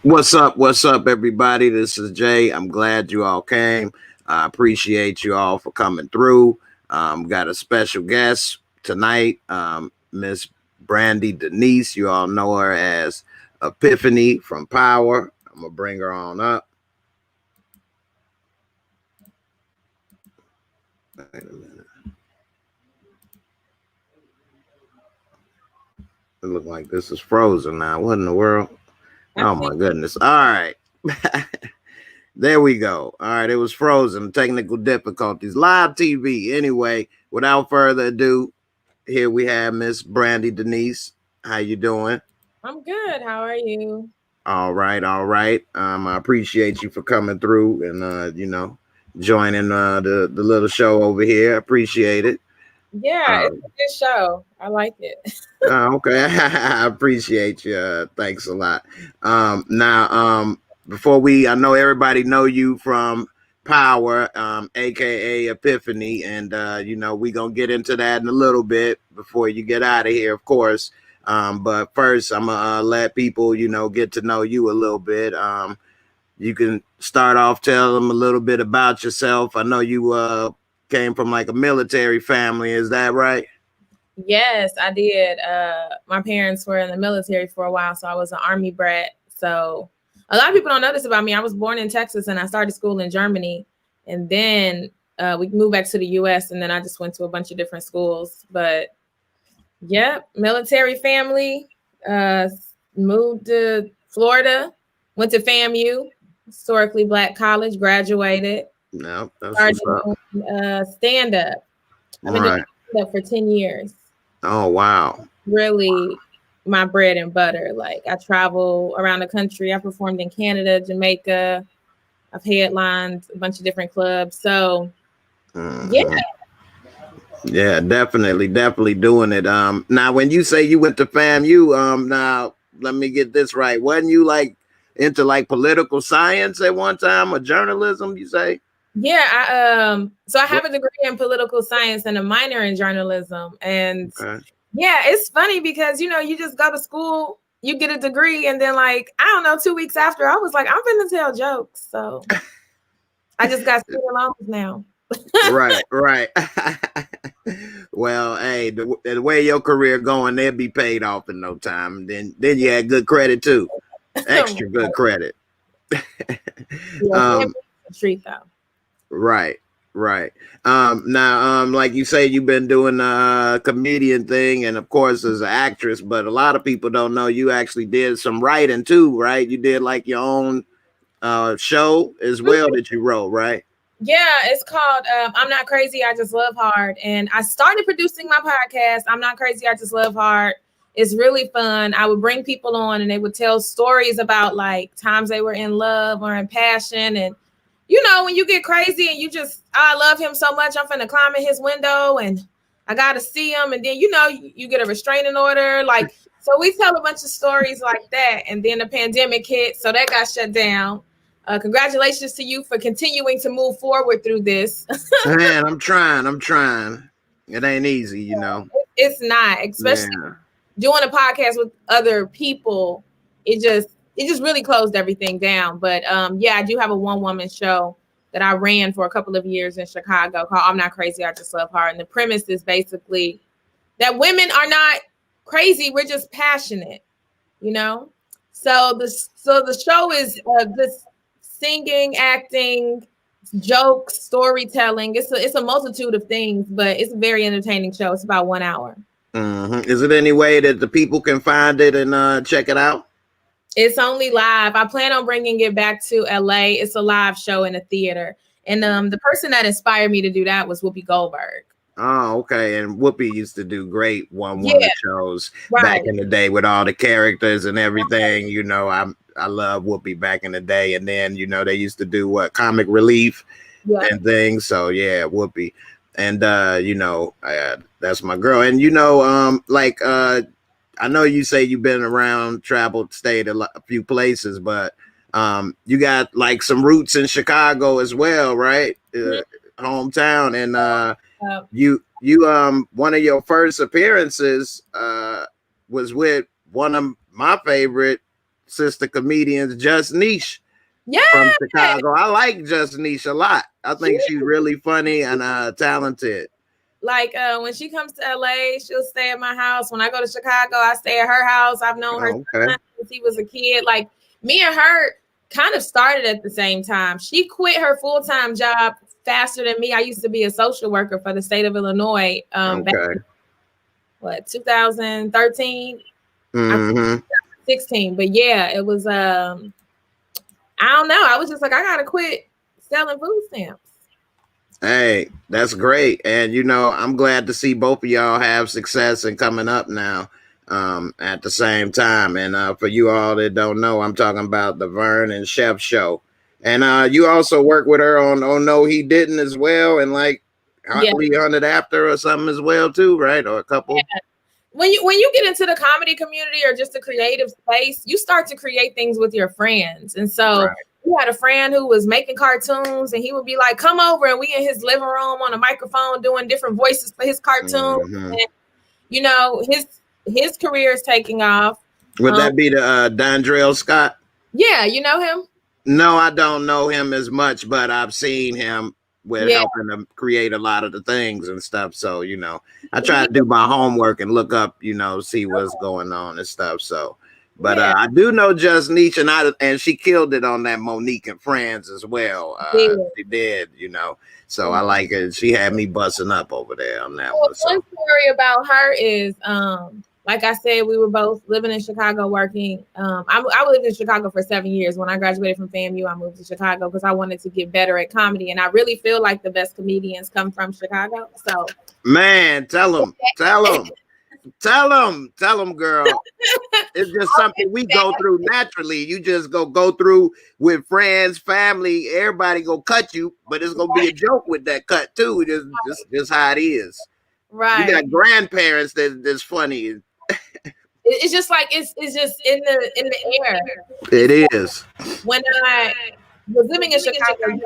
What's up? What's up, everybody? This is Jay. I'm glad you all came. I appreciate you all for coming through. Got a special guest tonight, Miss Brandi Denise. You all know her as Epiphany from Power. I'm going to bring her on up. Wait a minute. It looks like this is frozen now. What in the world? Oh my goodness. All right. There we go. All right. It was frozen. Technical difficulties. Live TV. Anyway, without further ado, here we have Miss Brandi Denise. How you doing? I'm good. How are you? All right. All right. I appreciate you for coming through and joining the little show over here. Appreciate it. Yeah, it's a good show. I like it. Okay. I appreciate you. Thanks a lot. Now, before I know everybody know you from Power, aka Epiphany, and we're gonna get into that in a little bit before you get out of here, of course. But first I'm gonna let people, get to know you a little bit. You can start off, tell them a little bit about yourself. I know you came from like a military family, is that right? Yes, I did. My parents were in the military for a while, so I was an Army brat. So a lot of people don't know this about me. I was born in Texas and I started school in Germany, and then we moved back to the US, and then I just went to a bunch of different schools. But yeah, military family, moved to Florida, went to FAMU, historically Black college, graduated. No, that's started doing stand-up. I've been doing stand-up for 10 years. Oh, wow. Really my bread and butter. Like, I travel around the country. I performed in Canada, Jamaica. I've headlined a bunch of different clubs. So, yeah. Yeah, definitely doing it. Now, when you say you went to FAMU, now let me get this right. Wasn't you like into like political science at one time or journalism, you say? Yeah, so I have a degree in political science and a minor in journalism. And yeah, it's funny because, you just go to school, you get a degree, and then like, I don't know, 2 weeks after, I was like, I'm gonna tell jokes. So I just got student loans now. Right. Well, hey, the way your career going, they'll be paid off in no time. Then you had good credit too, extra good credit. Treat though. Right. Now, like you say, you've been doing a comedian thing, and of course, as an actress. But a lot of people don't know you actually did some writing too, right? You did like your own show as well that you wrote, right? Yeah, it's called I'm Not Crazy, I Just Love Hard. And I started producing my podcast, I'm Not Crazy, I Just Love Hard. It's really fun. I would bring people on and they would tell stories about like times they were in love or in passion. And, when you get crazy and I love him so much, I'm finna climb in his window and I got to see him. And then, you get a restraining order. Like, so we tell a bunch of stories like that. And then the pandemic hit, so that got shut down. Congratulations to you for continuing to move forward through this. Man, I'm trying. It ain't easy, It's not, especially doing a podcast with other people. It just really closed everything down. But yeah, I do have a one-woman show that I ran for a couple of years in Chicago called I'm Not Crazy, I Just Love Hard. And the premise is basically that women are not crazy, we're just passionate, So the show is this singing, acting, jokes, storytelling. It's a multitude of things, but it's a very entertaining show. It's about 1 hour. Mm-hmm. Is it any way that the people can find it and check it out? It's only live. I plan on bringing it back to LA. It's a live show in a theater. And the person that inspired me to do that was Whoopi Goldberg. Oh, okay. And Whoopi used to do great one-woman shows back in the day with all the characters and everything. I love Whoopi back in the day. And then, they used to do comic relief and things. So yeah, Whoopi. And that's my girl. And I know you say you've been around, traveled, stayed a few places, but you got like some roots in Chicago as well, right? hometown, and Uh, you one of your first appearances was with one of my favorite sister comedians, Just Niche yeah, from Chicago. I like Just Niche a lot. I she, think she's really funny and talented. like when she comes to LA, she'll stay at my house. When I go to Chicago, I stay at her house. I've known her Oh, okay. since he was a kid. Like me and her kind of started at the same time. She quit her full-time job faster than me. I used to be a social worker for the state of Illinois. Back Okay. in, what, 2013? I think Mm-hmm. 16. But yeah, it was I don't know. I was just like, I gotta quit selling food stamps. Hey, that's great. And I'm glad to see both of y'all have success and coming up now at the same time. And for you all that don't know, I'm talking about the Vern and Chef show. And you also work with her on Oh No He Didn't as well, and like Yeah. 300 After or something as well too, right? Or a couple. Yeah. When you get into the comedy community or just the creative space, you start to create things with your friends. And so Right. we had a friend who was making cartoons, and he would be like, come over, and we in his living room on a microphone doing different voices for his cartoons. Mm-hmm. And his career is taking off. Would that be the Dondrell Scott? Yeah, you know him? No, I don't know him as much, but I've seen him with Yeah. helping them create a lot of the things and stuff. So, I try to do my homework and look up, see what's going on and stuff. So, but Yeah. I do know Just Niche, and she killed it on that Monique and Friends as well. She did, So I like it. She had me busting up over there on that one. So. One story about her is, like I said, we were both living in Chicago working. I lived in Chicago for 7 years. When I graduated from FAMU, I moved to Chicago because I wanted to get better at comedy. And I really feel like the best comedians come from Chicago. So, man, tell them, girl. It's just something we go through naturally. You just go through with friends, family. Everybody go cut you, but it's gonna be a joke with that cut too. Just how it is. Right. You got grandparents that's funny. It's just like it's just in the air. It is. When I was living in Chicago,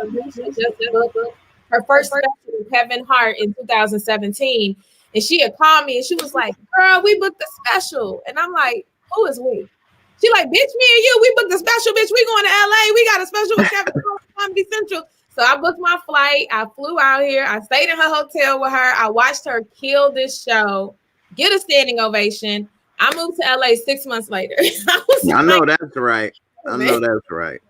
her first special with Kevin Hart in 2017, and she had called me and she was like, "Girl, we booked the special," and I'm like, "Who is we?" She like, "Bitch, me and you, we booked the special. Bitch, we going to LA. We got a special with Kevin Hart, Comedy Central." So I booked my flight. I flew out here. I stayed in her hotel with her. I watched her kill this show, get a standing ovation. I moved to LA 6 months later. I know that's right. I know that's right.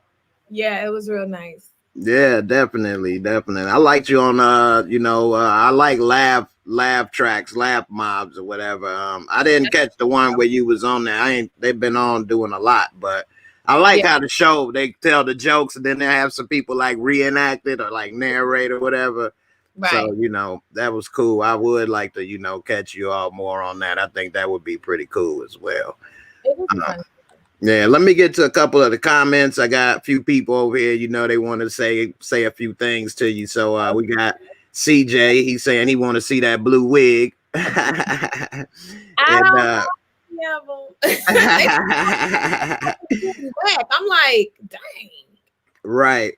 Yeah, it was real nice. Yeah, definitely. I liked you on I like laugh tracks, laugh mobs or whatever. I didn't catch the one where you was on there. They've been on doing a lot, but I like how the show they tell the jokes and then they have some people like reenact it or like narrate or whatever. Right. So, that was cool. I would like to, catch you all more on that. I think that would be pretty cool as well. It was fun. Yeah, let me get to a couple of the comments. I got a few people over here, they want to say a few things to you. So we got CJ. He's saying he want to see that blue wig. I'm like, dang. Right.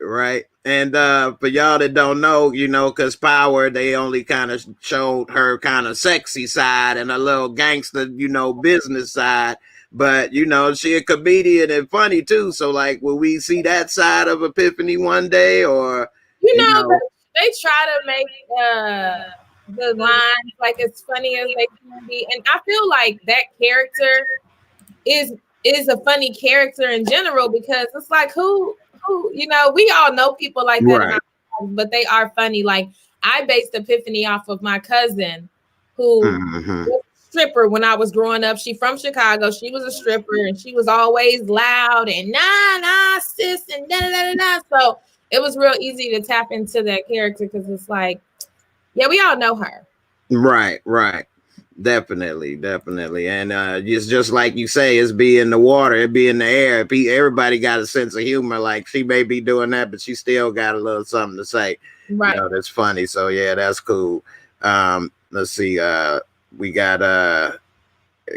And for y'all that don't know, because Power, they only kind of showed her kind of sexy side and a little gangster, business side. But, she a comedian and funny too. So, like, will we see that side of Epiphany one day? Or, they try to make the lines like as funny as they can be. And I feel like that character is a funny character in general because it's like, who we all know people like that, right. But they are funny. Like, I based Epiphany off of my cousin who was a stripper when I was growing up. She from Chicago. She was a stripper and she was always loud and nah, sis, and da. So it was real easy to tap into that character because it's like, yeah, we all know her. Right. Definitely. And it's just like you say, it's be in the water, it be in the air. Everybody got a sense of humor. Like, she may be doing that, but she still got a little something to say. Right. That's funny. So yeah, that's cool. Let's see. We got a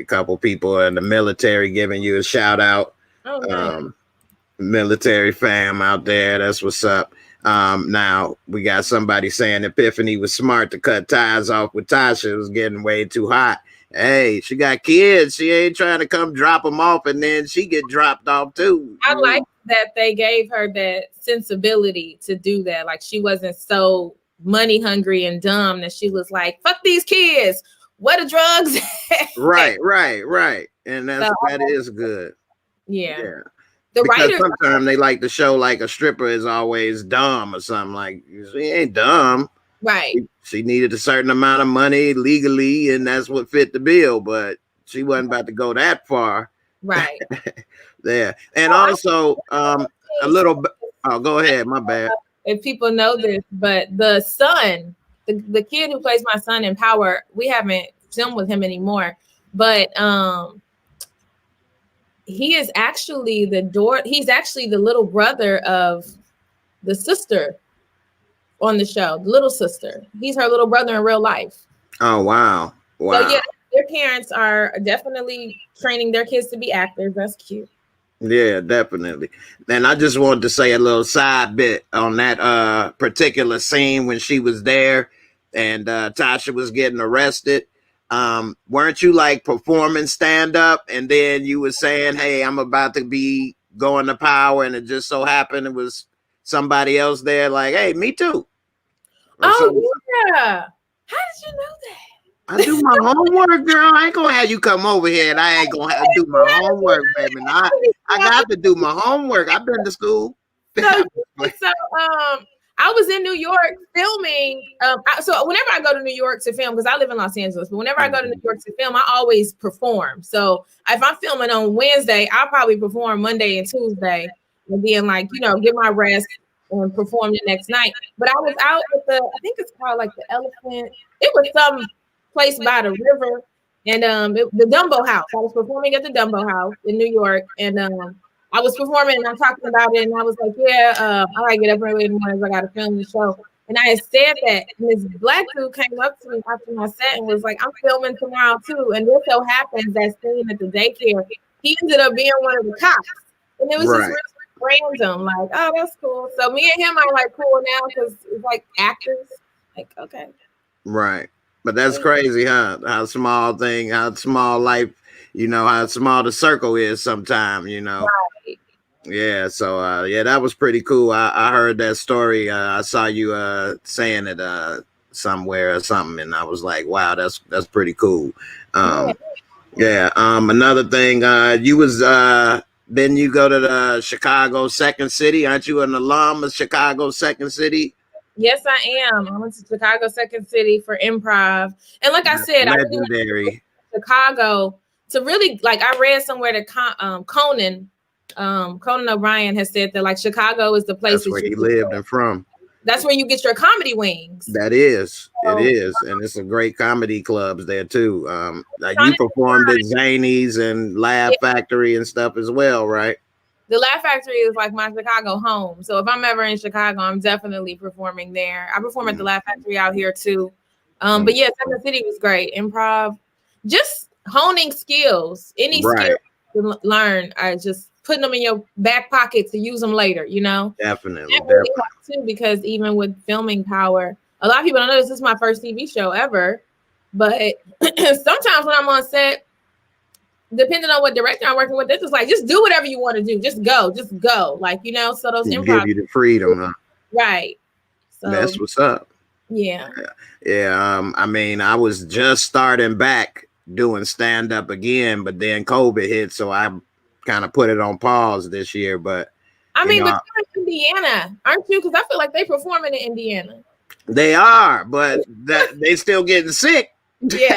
couple people in the military giving you a shout out. Oh, nice. Military fam out there. That's what's up. Now we got somebody saying Epiphany was smart to cut ties off with Tasha. It was getting way too hot. Hey, she got kids. She ain't trying to come drop them off and then she get dropped off too. I like that they gave her that sensibility to do that. Like she wasn't so money hungry and dumb that she was like, fuck these kids. What are drugs? Right. And that is good. Yeah. The because sometimes they like to show like a stripper is always dumb or something. Like she ain't dumb. Right. She needed a certain amount of money legally, and that's what fit the bill, but she wasn't about to go that far. Right. There. And also a little go ahead, my bad. If people know this, but the son, the kid who plays my son in Power, we haven't filmed with him anymore, but he is actually he's actually the little brother of the sister on the show, the little sister. He's her little brother in real life. Oh, wow. So yeah, their parents are definitely training their kids to be actors. That's cute. Yeah, definitely. And I just wanted to say a little side bit on that particular scene when she was there and Tasha was getting arrested. Weren't you like performing stand up and then you were saying, hey, I'm about to be going to Power, and it just so happened it was somebody else there like, hey, me too. Yeah. How did you know that? I do my homework, girl. I ain't gonna have you come over here and I ain't gonna have to do my homework, baby. I got to do my homework. I've been to school. So I was in New York filming. So whenever I go to New York to film, because I live in Los Angeles, but whenever I go to New York to film, I always perform. So if I'm filming on Wednesday, I'll probably perform Monday and Tuesday, and then get my rest and perform the next night. But I was out with I think it's called like the Elephant. It was some place by the river, and the Dumbo House. I was performing at the Dumbo House in New York, and I was performing and I'm talking about it, and I was like, I gotta get up early in the morning, I gotta film the show. And I had said that, and this black dude came up to me after my set and was like, I'm filming tomorrow too. And this so happens that scene at the daycare, he ended up being one of the cops. And it was just really random, like, oh, that's cool. So me and him are like cool now because it's like actors. Like, okay. Right. But that's crazy, huh? How small life, how small the circle is sometimes, Right. Yeah. So, that was pretty cool. I heard that story. I saw you saying it somewhere or something, and I was like, wow, that's pretty cool. Another thing, you was then you go to the Chicago Second City. Aren't you an alum of Chicago Second City? Yes, I am. I went to Chicago Second City for improv. And like I said, legendary. I really went to Chicago to really, like, I read somewhere that Conan O'Brien has said that, like, Chicago is the place that's where he lived and from. That's where you get your comedy wings. That is. It is. And it's a great comedy clubs there, too. You performed at Zanies and Laugh Factory and stuff as well, right? The Laugh Factory is like my Chicago home. So if I'm ever in Chicago, I'm definitely performing there. I perform at the Laugh Factory out here too. But yeah, Second City was great. Improv, just honing skills. Any skill to learn, I just putting them in your back pocket to use them later, Definitely. Really too, because even with filming Power, a lot of people don't know this is my first TV show ever. But sometimes when I'm on set, depending on what director I'm working with, they're just like, just do whatever you want to do. Just go. Like, so those improv give you the freedom, huh? Right. So that's what's up. Yeah. I mean, I was just starting back doing stand-up again, but then COVID hit, so I kind of put it on pause this year. But but you're in Indiana, aren't you? Because I feel like they performing in Indiana. They are, but they still getting sick. Yeah.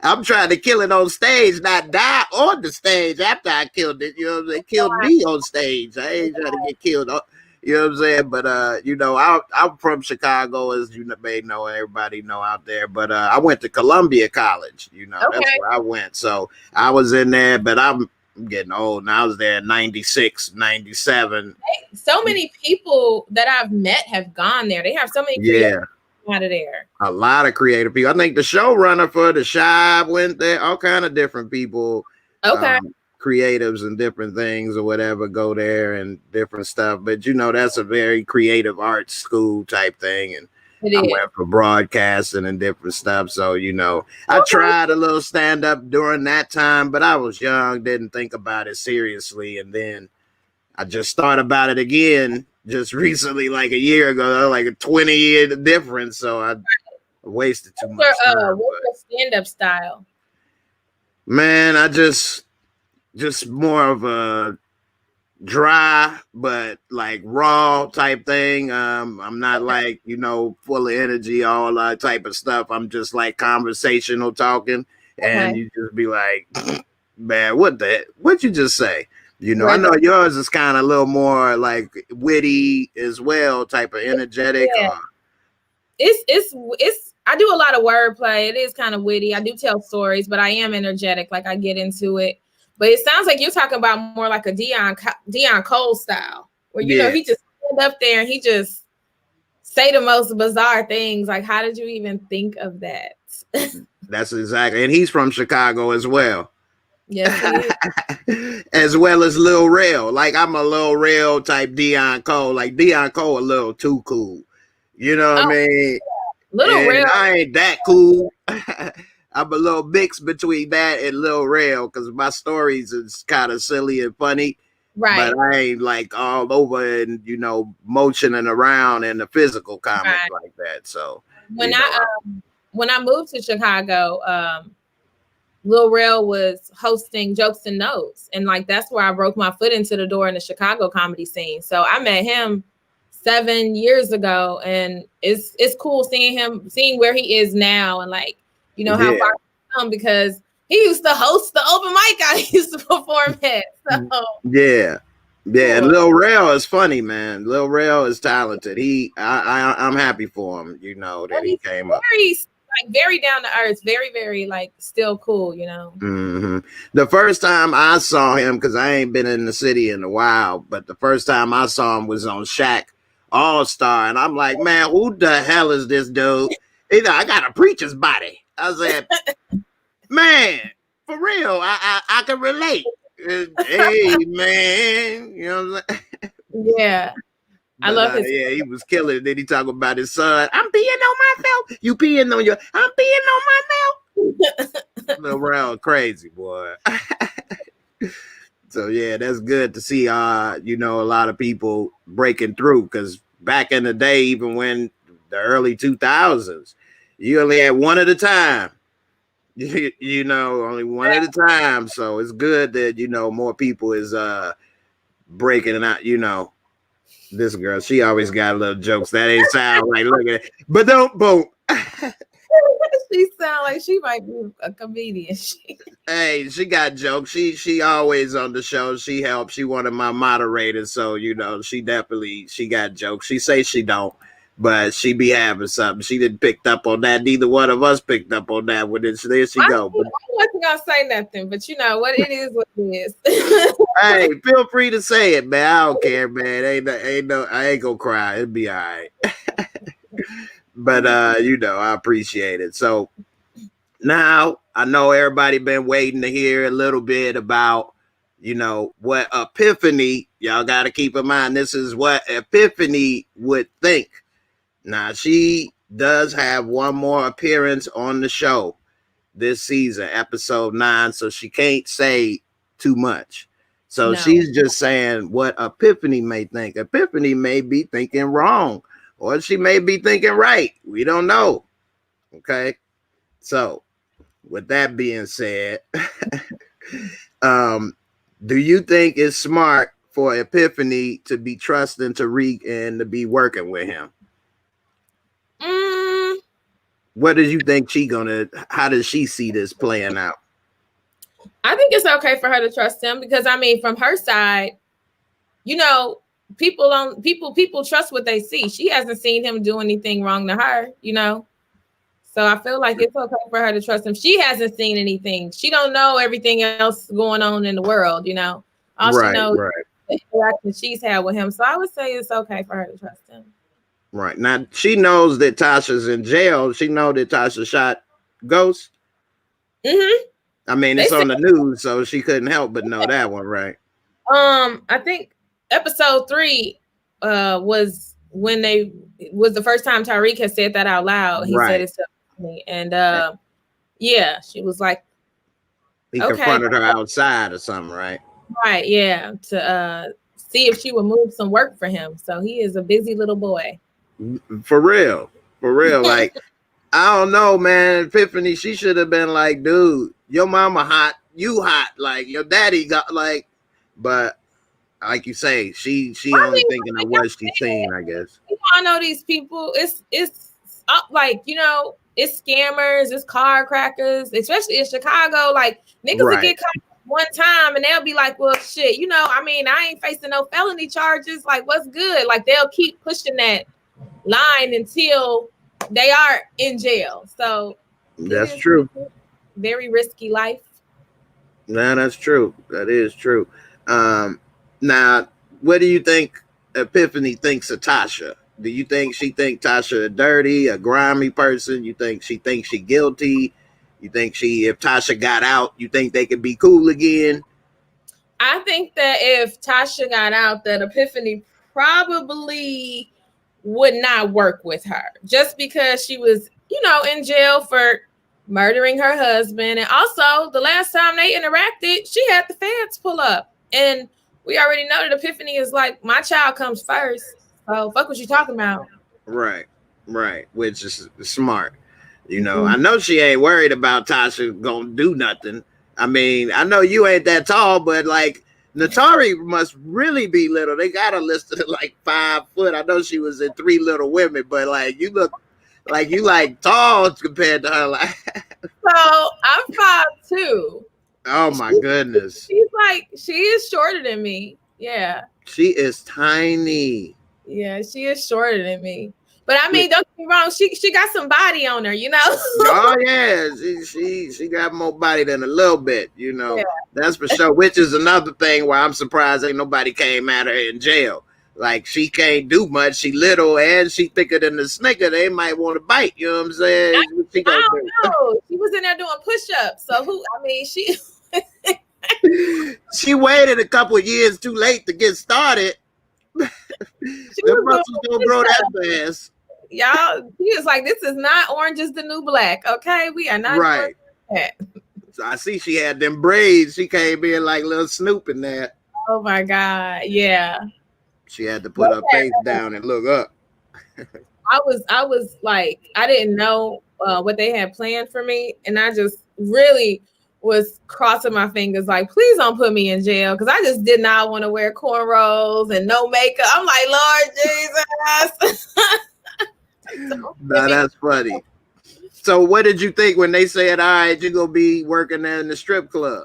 I'm trying to kill it on stage, not die on the stage after I killed it. They killed me on stage. I ain't trying to get killed. You know what I'm saying? But I'm from Chicago, as you may know, everybody know out there. But I went to Columbia College. That's where I went. So I was in there, but I'm getting old now. I was there in 96, 97. So many people that I've met have gone there. They have so many people out of there. A lot of creative people. I think the showrunner for The Shy went there. All kind of different people. Okay. creatives and different things or whatever go there and different stuff. But that's a very creative arts school type thing, and It I is. went for broadcasting and different stuff. So I tried a little stand up during that time, but I was young, didn't think about it seriously, and then I just thought about it again just recently, like a year ago, like a 20-year difference. So I wasted too much time. What's your stand-up style? Man, I just more of a dry but like raw type thing. I'm not like full of energy, all that type of stuff. I'm just like conversational talking, and you just be like, man, what you just say? I know yours is kind of a little more like witty as well, type of energetic. Yeah. It's I do a lot of wordplay. It is kind of witty. I do tell stories, but I am energetic. Like I get into it. But it sounds like you're talking about more like a Dion Cole style, where he just stand up there and he just say the most bizarre things. Like, how did you even think of that? That's exactly, and he's from Chicago as well. Yes, as well as Lil Rel. Like I'm a Lil Rel type Dion Cole. Like Dion Cole a little too cool. You know what I mean? Lil Rel. I ain't that cool. I'm a little mix between that and Lil Rel because my stories is kind of silly and funny. Right. But I ain't like all over and motioning around in the physical comments like that. So when I moved to Chicago, Lil Rel was hosting Jokes and Notes, and like that's where I broke my foot into the door in the Chicago comedy scene. So I met him 7 years ago, and it's cool seeing where he is now, and like how far he's come, because he used to host the open mic I used to perform at. So yeah. And Lil Rel is funny, man. Lil Rel is talented. I'm happy for him. That he came up. Very down to earth, very, very like still cool, Mm-hmm. The first time I saw him, because I ain't been in the city in a while, but the first time I saw him was on Shaq All Star, and I'm like, man, who the hell is this dude? I got a preacher's body. I said, man, for real, I can relate. Hey, man, you know what I'm saying? Yeah. I love his. Yeah, he was killing it. Then he talking about his son. I'm peeing on myself. You peeing on your. I'm peeing on myself. Little round crazy boy. So yeah, that's good to see. A lot of people breaking through, because back in the day, even when the early 2000s, you only had one at a time. Only one at a time. So it's good that more people is breaking it out. This girl, she always got little jokes that ain't sound like, look at it. But don't boom. She sound like she might be a comedian. Hey, she got jokes. She always on the show. She helps. She one of my moderators. So, she got jokes. She say she don't, but she be having something. She didn't picked up on that. Neither one of us picked up on that. There she go. I wasn't gonna say nothing, but what it is, what it is. Hey, feel free to say it, man. I don't care, man. Ain't no. I ain't gonna cry. It'll be all right. But I appreciate it. So now I know everybody been waiting to hear a little bit about, what Epiphany. Y'all got to keep in mind, this is what Epiphany would think. Now she does have one more appearance on the show this season, episode 9, so she can't say too much. So she's just saying what Epiphany may think. Epiphany may be thinking wrong, or she may be thinking right. We don't know. Okay. So with that being said, do you think it's smart for Epiphany to be trusting Tariq and to be working with him? What does you think how does she see this playing out? I think it's okay for her to trust him, because from her side, people trust what they see. She hasn't seen him do anything wrong to her, So I feel like it's okay for her to trust him. She hasn't seen anything. She don't know everything else going on in the world, All she knows is the interaction she's had with him. So I would say it's okay for her to trust him. Right. Now, she knows that Tasha's in jail. She know that Tasha shot Ghost. Mm-hmm. I mean, They it's said, on the news, so she couldn't help but know that one, right? I think episode 3 was when they was the first time Tyreek had said that out loud. He said Right. it to me, and yeah, she was like, He okay, confronted her outside or something, right? right, yeah, to see if she would move some work for him. So he is a busy little boy. For real. For real. Like, I don't know, man. Epiphany, she should have been like, dude, your mama hot, you hot, like your daddy got like, but like you say, she I only mean, thinking of what she seen, I guess. I know these people. It's like, it's scammers, it's car crackers, especially in Chicago. Like niggas will Right. get caught one time and they'll be like, well, shit, I mean, I ain't facing no felony charges. Like, what's good? Like they'll keep pushing that line until they are in jail. So That's true. very risky life. Nah, that's true. That is true. Now, what do you think Epiphany thinks of Tasha? Do you think she think Tasha a dirty, a grimy person? You think she thinks she guilty? You think if Tasha got out, you think they could be cool again? I think that if Tasha got out, that Epiphany probably would not work with her just because she was, in jail for murdering her husband. And also, the last time they interacted, she had the feds pull up. And we already know that Epiphany is like, my child comes first. So fuck what you talking about. Right. Which is smart. I know she ain't worried about Tasha gonna do nothing. I mean, I know you ain't that tall, but like Natari must really be little. They got her listed at like 5 foot. I know she was in 3 Little Women, but like you look like you like tall compared to her. Like, so I'm 5'2". oh my goodness. She is shorter than me. Yeah. She is tiny. Yeah, she is shorter than me. But I mean, don't get me wrong, she got some body on her, Oh yeah, she got more body than a little bit, Yeah. That's for sure. Which is another thing why I'm surprised ain't nobody came at her in jail. Like she can't do much. She little and she thicker than the snicker. They might want to bite. You know what I'm saying? I don't know. She was in there doing push-ups. So she she waited a couple of years too late to get started. The muscles don't grow that fast. Y'all, he was like, this is not Orange is the New Black. Okay, we are not right. So I see she had them braids. She came in like little Snoop in there. Oh my God, yeah. She had to put her face down and look up. I was like, I didn't know what they had planned for me, and I just really was crossing my fingers, like, please don't put me in jail, because I just did not want to wear cornrows and no makeup. I'm like, Lord Jesus. No, that's funny. So what did you think when they said, all right, you're gonna be working there in the strip club?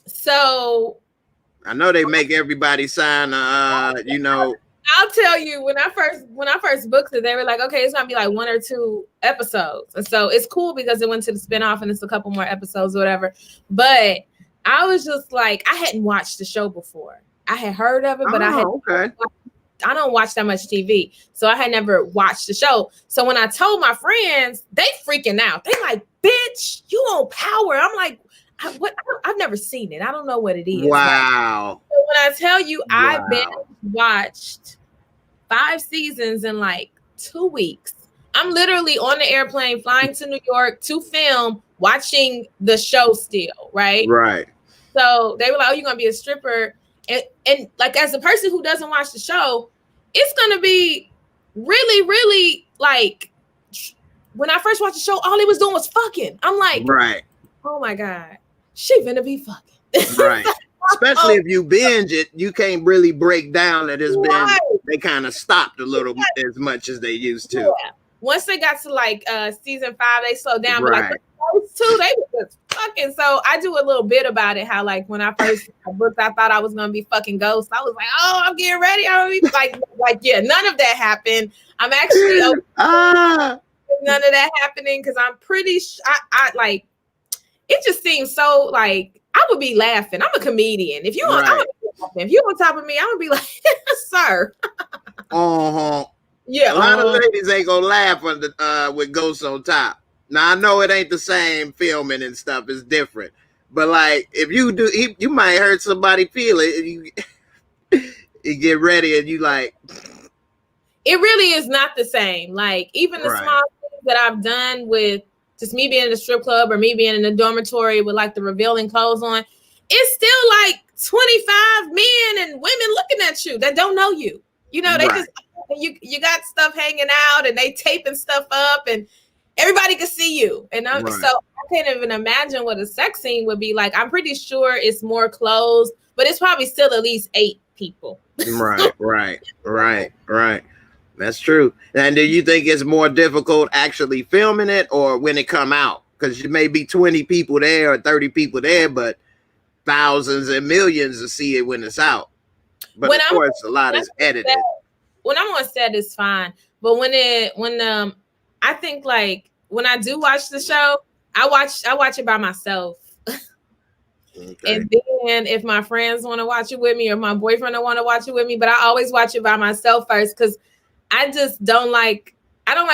So I know they make everybody sign I'll tell you, when I first booked it, they were like, okay, it's gonna be like 1 or 2 episodes. And so it's cool because it went to the spinoff and it's a couple more episodes or whatever. But I was just like, I hadn't watched the show before. I had heard of it, but I don't watch that much TV. So I had never watched the show. So when I told my friends, they freaking out. They like, bitch, you on Power. I'm like, I've never seen it. I don't know what it is. Wow. So when I tell you, I've watched 5 seasons in like 2 weeks. I'm literally on the airplane flying to New York to film, watching the show still, right? Right. So they were like, oh, you're going to be a stripper. And like, as a person who doesn't watch the show, it's going to be really, really like, when I first watched the show, all he was doing was fucking. I'm like, right. Oh my God, she finna be fucking. Right. Especially if you binge it, you can't really break down that it's been, they kind of stopped a little as much as they used to. Yeah. Once they got to like season 5, they slowed down. Right. But like those 2, they were just fucking. So I do a little bit about it. How like when I first booked, I thought I was gonna be fucking Ghost. I was like, oh, I'm getting ready. I'm gonna be like yeah. None of that happened. I'm actually none of that happening because I'm pretty. I like. It just seems so like I would be laughing. I'm a comedian. If you want, if you on top of me, I'm gonna be like, sir. Uh-huh. Yeah. A lot of ladies ain't gonna laugh with Ghost on top. Now I know it ain't the same filming and stuff. It's different. But like, if you do, you might hurt somebody feel it. You get ready and you like, it really is not the same. Like even the right, small things that I've done with just me being in the strip club or me being in the dormitory with like the revealing clothes on, it's still like 25 men and women looking at you that don't know you. You know, they right, just you got stuff hanging out and they taping stuff up and everybody can see you. And right, so I can't even imagine what a sex scene would be like. I'm pretty sure it's more clothes, but it's probably still at least 8 people. right. That's true. And do you think it's more difficult actually filming it or when it come out? Because you may be 20 people there or 30 people there, but thousands and millions to see it when it's out. But When of course, a lot is edited. when I'm on set, it's fine. But when I think like when I do watch the show, I watch it by myself. Okay. And then if my friends want to watch it with me or my boyfriend want to watch it with me, but I always watch it by myself first because I just don't like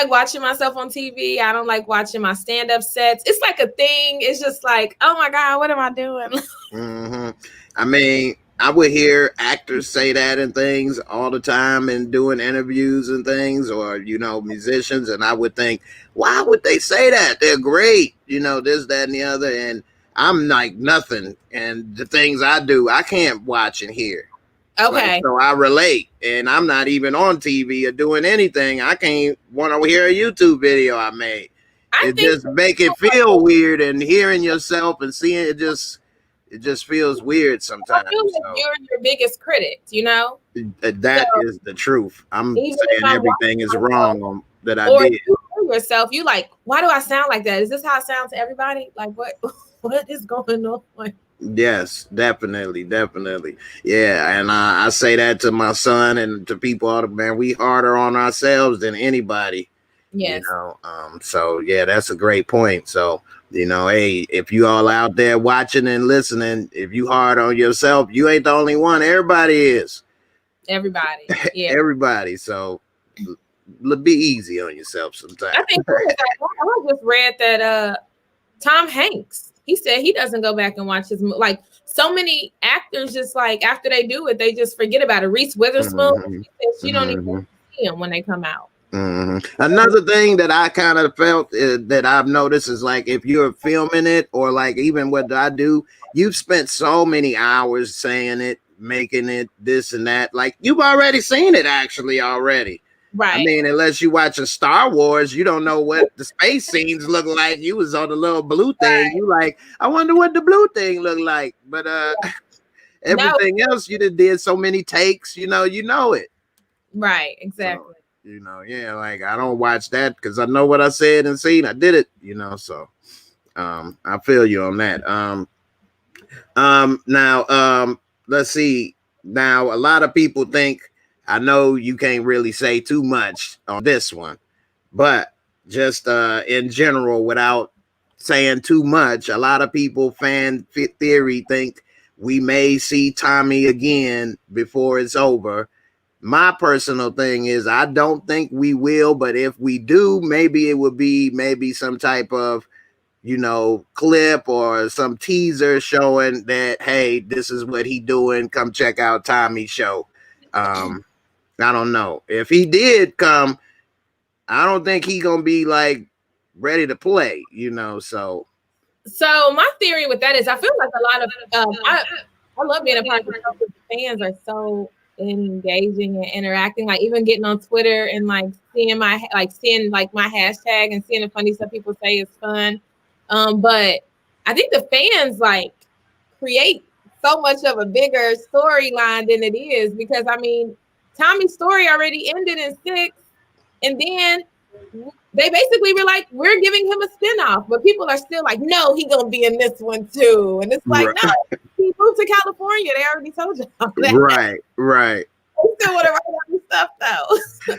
watching myself on TV. I don't like watching my stand-up sets. It's like a thing. It's just like, oh my God, what am I doing? Mm-hmm. I mean, I would hear actors say that and things all the time and doing interviews and things, or musicians, and I would think, why would they say that? They're great, this, that, and the other, and I'm like nothing. And the things I do, I can't watch and hear. Okay. So I relate, and I'm not even on TV or doing anything. I can't want to hear a YouTube video I made. It just make it feel weird, and hearing yourself and seeing it just feels weird sometimes. I feel like you're your biggest critic, That is the truth. I'm saying everything is wrong that I did. You yourself, you like, why do I sound like that? Is this how it sounds to everybody? Like what is going on? Yes, definitely. Yeah, and I say that to my son and to people all the man. We harder on ourselves than anybody. Yes. So yeah, that's a great point. So, hey, if you all out there watching and listening, if you hard on yourself, you ain't the only one. Everybody is. Everybody. Yeah. Everybody. So be easy on yourself sometimes. I think I just read that Tom Hanks, he said he doesn't go back and watch his movie. Like so many actors just like after they do it, they just forget about it. Reese Witherspoon, she don't even see them when they come out. Mm-hmm. Another thing that I kind of felt that I've noticed is like if you're filming it or like even what I do, you've spent so many hours saying it, making it, this and that. Like you've already seen it already. Right. I mean, unless you watch a Star Wars, you don't know what the space scenes look like. You was on the little blue thing. Right. You like, I wonder what the blue thing look like. But everything else, you did so many takes. You know it. Right. Exactly. So, yeah, like I don't watch that because I know what I said and seen. I did it, so I feel you on that. Now, let's see. Now, a lot of people think, I know you can't really say too much on this one, but just in general, without saying too much, a lot of people fan theory think we may see Tommy again before it's over. My personal thing is I don't think we will, but if we do, maybe it would be some type of, clip or some teaser showing that, hey, this is what he doing. Come check out Tommy's show. I don't know. If he did come, I don't think he gonna be like ready to play, so. So my theory with that is I feel like a lot of I love being a part of the show because the fans are so engaging and interacting, like even getting on Twitter and like seeing my hashtag and seeing the funny stuff people say is fun. But I think the fans like create so much of a bigger storyline than it is because I mean Tommy's story already ended in 6 and then they basically were like, we're giving him a spinoff, but people are still like, no, he gonna be in this one too. And it's like, no, he moved to California. They already told you that. Right. He still want to write other stuff though.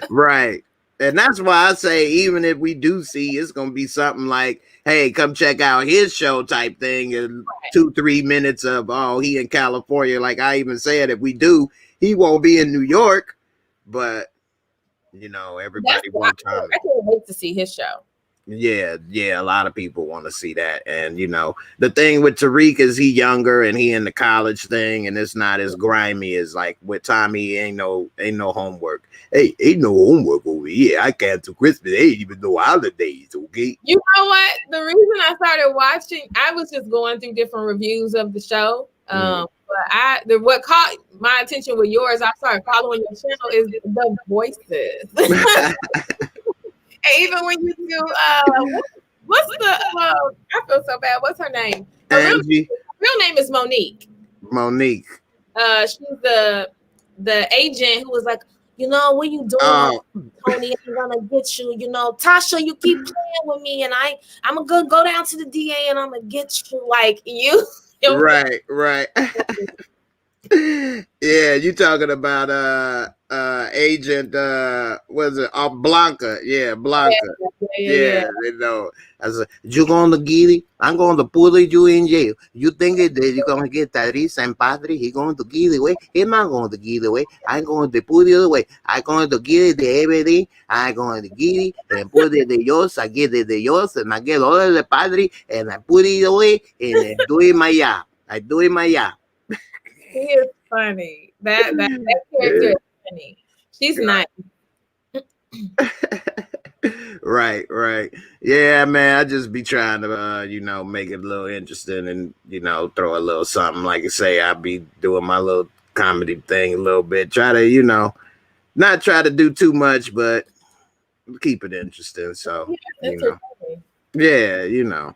Right. And that's why I say, even if we do see, it's gonna be something like, hey, come check out his show type thing, and 2-3 minutes of he in California. Like I even said, if we do, he won't be in New York, but everybody wants time. I can't wait to see his show. Yeah, a lot of people want to see that. And the thing with Tariq is he younger and he in the college thing, and it's not as grimy as like with Tommy. Ain't no homework. Hey, ain't no homework over here. I cancel Christmas. Ain't even no holidays, okay? You know what? The reason I started watching, I was just going through different reviews of the show. But what caught my attention with yours, I started following your channel, is the voices. Even when you do, what's the? I feel so bad. What's her name? Her real name is Monique. Monique. She's the agent who was like, what you doing, Tony? I'm gonna get you. Tasha, you keep playing with me, and I'm gonna go down to the DA, and I'm gonna get you. Like you. Right. Yeah, you talking about agent was it Blanca? Yeah, Blanca. Yeah. I said, you gonna get it? I'm going to put you in jail. You think that you're gonna get TETRIS and Padre? He going to give it away? He's not going to give it away. I'm going to put it away. I'm going to give it everything. I'm going to get it and put it de yours. I get it de yours, and I get all of the Padre, and I put it away, and I do it my job. He is funny. That character is funny. She's nice. Right. Yeah, man. I just be trying to, make it a little interesting and, throw a little something. Like I say, I be doing my little comedy thing a little bit. Try to, not try to do too much, but keep it interesting. So, yeah,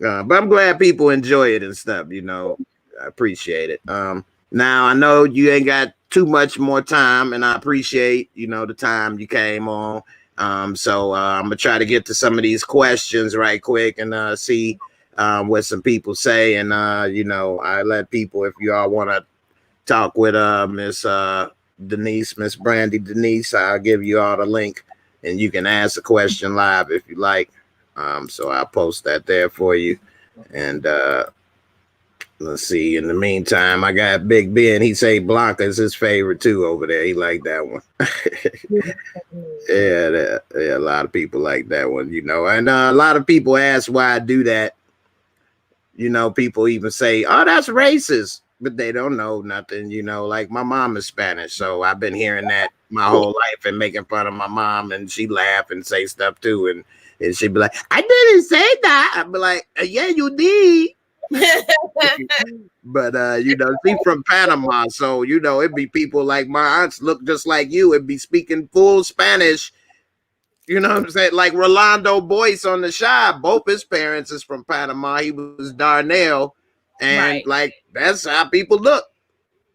but I'm glad people enjoy it and stuff. I appreciate it. Now I know you ain't got too much more time, and I appreciate, the time you came on. So I'm gonna try to get to some of these questions right quick and see what some people say. And I let people, if you all want to talk with Miss Denise, Miss Brandi Denise, I'll give you all the link, and you can ask a question live if you like. So I'll post that there for you. And let's see. In the meantime, I got Big Ben. He say Blanca is his favorite too over there. He like that one. Yeah, a lot of people like that one, and a lot of people ask why I do that. People even say, "Oh, that's racist," but they don't know nothing. Like my mom is Spanish, so I've been hearing that my whole life and making fun of my mom, and she laugh and say stuff too, and she'd be like, "I didn't say that." I'd be like, "Yeah, you did." But she's from Panama, so it'd be people like my aunts look just like you. It'd be speaking full Spanish. You know what I'm saying? Like Rolando Boyce on the Shy, both his parents is from Panama. He was Darnell, and like that's how people look.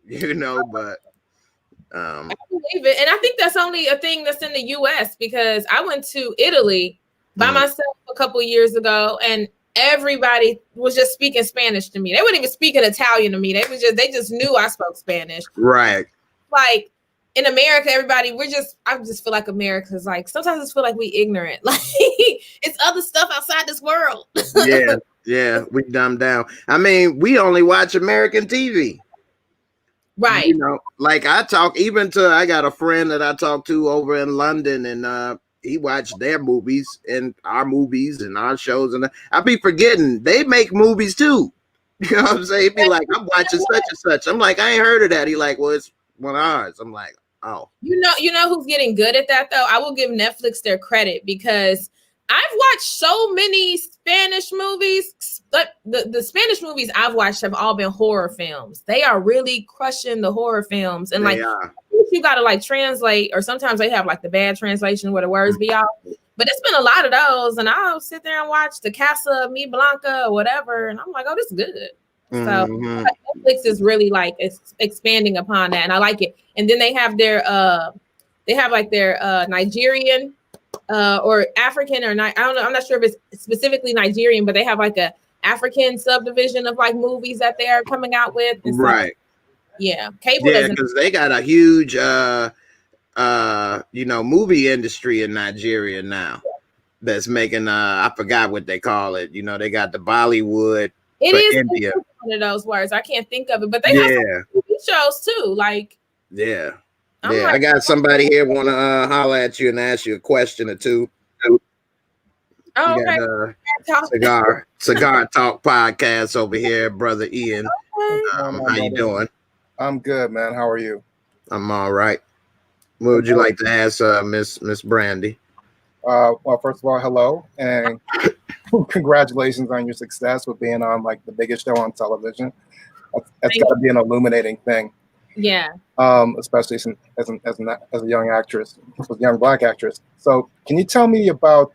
But I believe it, and I think that's only a thing that's in the U.S. because I went to Italy by myself a couple years ago, and everybody was just speaking Spanish to me. They weren't even speaking Italian to me. They just knew I spoke Spanish. Right. Like in America, I just feel like America's like, sometimes I just feel like we ignorant. Like it's other stuff outside this world. Yeah, we dumb down. I mean, we only watch American TV. Right. Like I got a friend that I talk to over in London, and he watched their movies and our movies and our shows, and I be forgetting they make movies too. You know what I'm saying? He'd be like, I'm watching such and such. I'm like, I ain't heard of that. He like, well, it's one of ours. I'm like, oh. You know who's getting good at that though? I will give Netflix their credit because I've watched so many Spanish movies, but the Spanish movies I've watched have all been horror films. They are really crushing the horror films. And you got to like translate, or sometimes they have like the bad translation where the words be off. But it's been a lot of those. And I'll sit there and watch The Casa of Mi Blanca or whatever. And I'm like, oh, this is good. So Netflix is really like expanding upon that. And I like it. And then they have their Nigerian or African or not. I don't know. I'm not sure if it's specifically Nigerian, but they have like a African subdivision of like movies that they are coming out with. And right. Yeah. Cable doesn't, because they got a huge movie industry in Nigeria now that's making I forgot what they call it. They got the Bollywood. It is India. One of those words. I can't think of it, but they have TV shows too. Like I got somebody here want to holler at you and ask you a question or two. Oh, We okay. got cigar talk podcast over here, brother Ian. How you doing? I'm good, man. How are you? I'm all right. What would you like to ask, Miss Brandi? Well, first of all, hello and congratulations on your success with being on like the biggest show on television. That's got to be an illuminating thing. Yeah. Especially as a young actress, a young Black actress. So, can you tell me about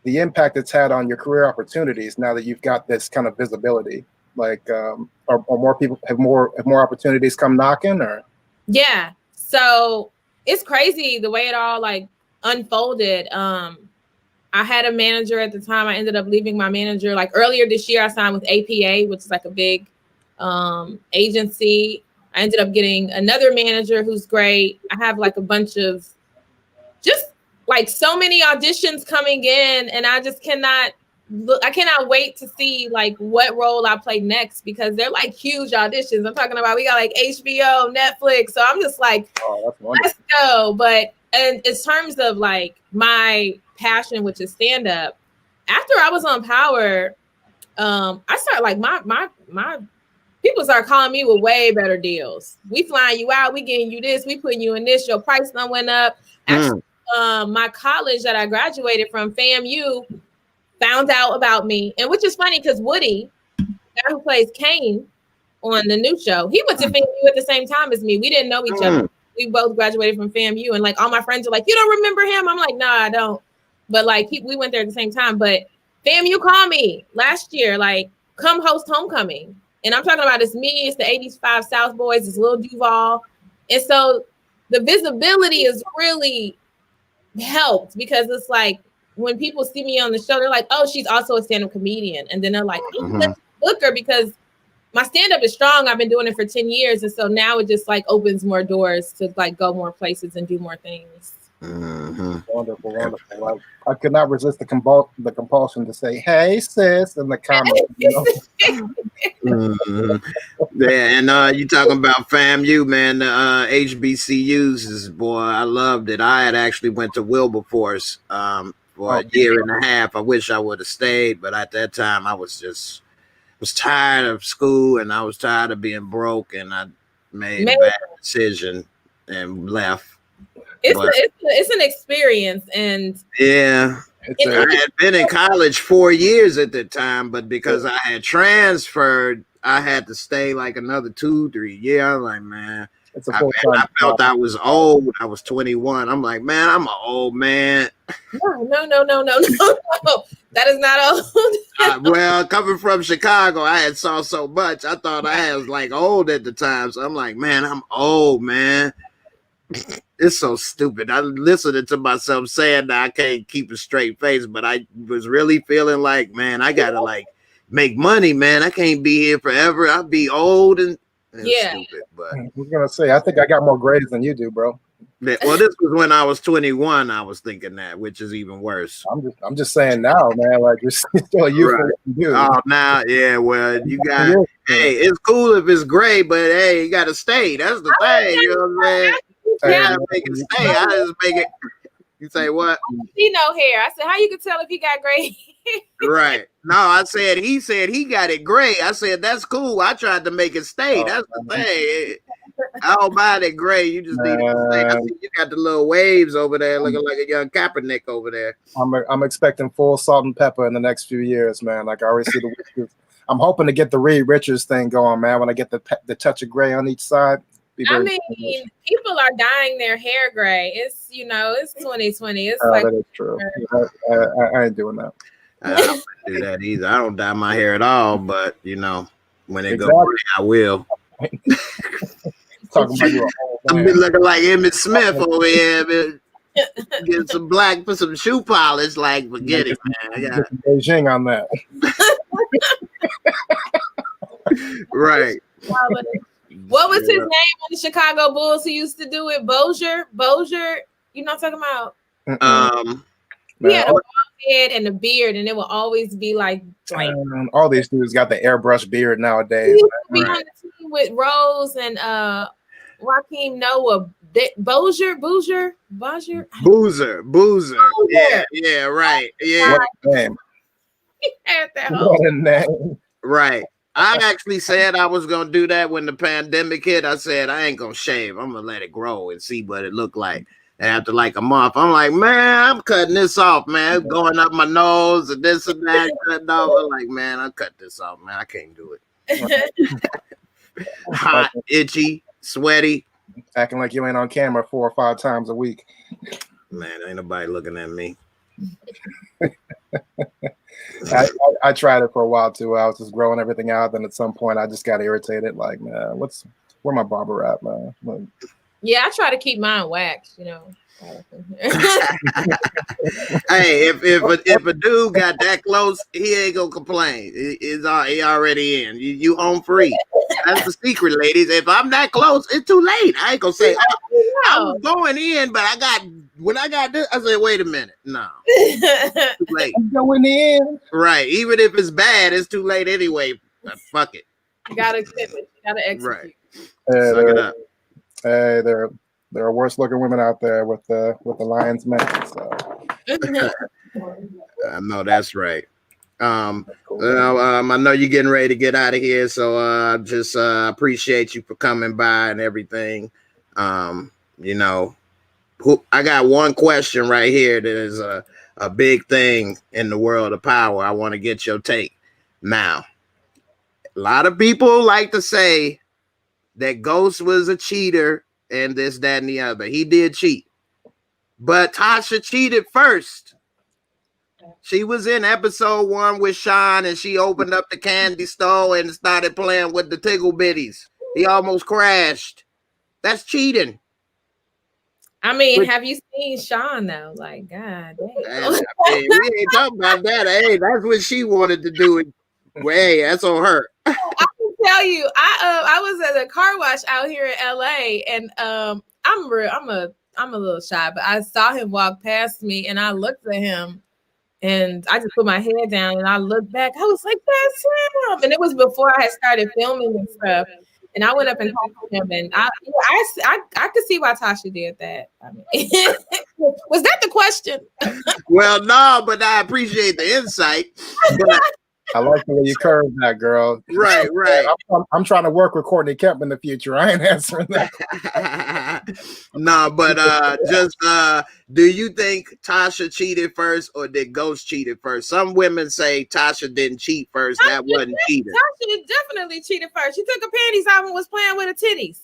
the impact it's had on your career opportunities now that you've got this kind of visibility? Like, are more people have more opportunities come knocking, or? Yeah. So it's crazy the way it all like unfolded. I had a manager at the time. I ended up leaving my manager like earlier this year. I signed with APA, which is like a big agency. I ended up getting another manager who's great. I have like a bunch of just like so many auditions coming in, and I just cannot wait to see like what role I play next, because they're like huge auditions. I'm talking about, we got like HBO, Netflix. So I'm just like, let's go. But in terms of like my passion, which is stand up, after I was on Power, I started like my people start calling me with way better deals. We flying you out, we getting you this, we putting you in this, your price done went up. Actually, my college that I graduated from, FAMU, found out about me. And which is funny because Woody, the guy who plays Kane on the new show, he went to FAMU at the same time as me. We didn't know each other. We both graduated from FAMU, and like all my friends are like, you don't remember him? I'm like, nah, I don't. But like we went there at the same time. But FAMU called me last year, like, come host homecoming. And I'm talking about, it's me, it's the 85 South Boys, it's Lil Duval. And so the visibility is really helped, because it's like when people see me on the show, they're like, oh, she's also a stand-up comedian. And then they're like, oh, let's book her, because my stand-up is strong. I've been doing it for 10 years. And so now it just like opens more doors to like go more places and do more things. Wonderful. I could not resist the compulsion to say, hey, sis, in the comments. Yeah, and you talking about FAMU, man, the HBCUs is, boy, I loved it. I had actually went to Wilberforce for a year and a half. I wish I would have stayed, but at that time I was tired of school, and I was tired of being broke, and I made a bad decision and left. It's an experience, and yeah, I had been in college 4 years at the time, but because I had transferred, I had to stay like another 2-3 years. I was like, man, I felt I was old. I was 21. I'm like, man, I'm an old man. No. That is not old. Well, coming from Chicago, I had saw so much. I thought I was like old at the time. So I'm like, man, I'm old, man. It's so stupid. I listened to myself saying that I can't keep a straight face, but I was really feeling like, man, I gotta like make money, man. I can't be here forever. I'll be old and stupid. But I was gonna say, I think I got more grades than you do, bro. Well, this was when I was 21. I was thinking that, which is even worse. I'm just saying now, man. Like, you're still a youthful dude. Oh, now, yeah. Well, you got. Hey, it's cool if it's gray, but hey, you got to stay. That's the thing. You know what I'm saying? You gotta make it stay. I just make it. You say what? He no hair. I said, how you can tell if he got gray? Right. No, I said he got it gray. I said that's cool. I tried to make it stay. That's the thing. I don't mind it gray. You just need it to stay. I see you got the little waves over there, looking like a young Kaepernick over there. I'm expecting full salt and pepper in the next few years, man. Like I already see the. I'm hoping to get the Reed Richards thing going, man. When I get the touch of gray on each side. I mean, people are dyeing their hair gray. It's it's 2020. It's like that is true. I ain't doing that. I don't do that either. I don't dye my hair at all, but when it goes gray, I will. Talking about you, I'm be looking like Emmett Smith over here, get some black, put some shoe polish. Like, forget it, man. I got Beijing on that. Right. What was his name on the Chicago Bulls who used to do it? Bozier? You know what I'm talking about? He had a bald head and a beard, and it will always be like all these dudes got the airbrush beard nowadays. He used to be on the team with Rose and Raheem Noah Boozer. Yeah, right. Yeah, What a name. Had that What whole. a name. right. I actually said I was gonna do that when the pandemic hit. I said I ain't gonna shave. I'm gonna let it grow and see what it looked like. And after like a month, I'm like, man, I'm cutting this off, man. It's going up my nose and this and that, cutting off. I'm like, man, I cut this off, man. I can't do it. Hot, itchy, sweaty. Acting like you ain't on camera 4 or 5 times a week. Man, ain't nobody looking at me. I tried it for a while too. I was just growing everything out. Then at some point, I just got irritated. Like, man, where my barber at, man? Like, Yeah, I try to keep mine waxed, you know. Hey, if a dude got that close, he ain't gonna complain. He already in. You home free. That's the secret, ladies. If I'm that close, it's too late. I ain't gonna say I was going in, but when I got this, I said, wait a minute, no, too late. I'm going in. Right. Even if it's bad, it's too late anyway. Fuck it. You gotta execute. Right. Hey, Suck it up. there are worse looking women out there with the lion's mane. So I know that's right. cool. I know you're getting ready to get out of here, so just appreciate you for coming by and everything. You know, I got one question right here that is a big thing in the world of power. I want to get your take. Now, a lot of people like to say that Ghost was a cheater and this, that, and the other. He did cheat, but Tasha cheated first. She was in episode 1 with Sean, and she opened up the candy store and started playing with the tickle bitties. He almost crashed. That's cheating. I mean, have you seen Sean though? Like, God damn. We ain't talking about that. Hey, that's what she wanted to do. Well, hey, that's on her. I can tell you, I was at a car wash out here in LA, and I'm a little shy, but I saw him walk past me, and I looked at him, and I just put my head down, and I looked back. I was like, "That's him!" And it was before I had started filming and stuff. And I went up and talked to him, and I could see why Tasha did that. I mean, was that the question? Well, no, but I appreciate the insight. But I like the way you curved that, girl. Right. I'm trying to work with Courtney Kemp in the future. I ain't answering that. No, but just do you think Tasha cheated first or did Ghost cheated first? Some women say Tasha didn't cheat first. That wasn't cheating. Tasha definitely cheated first. She took her panties off and was playing with her titties.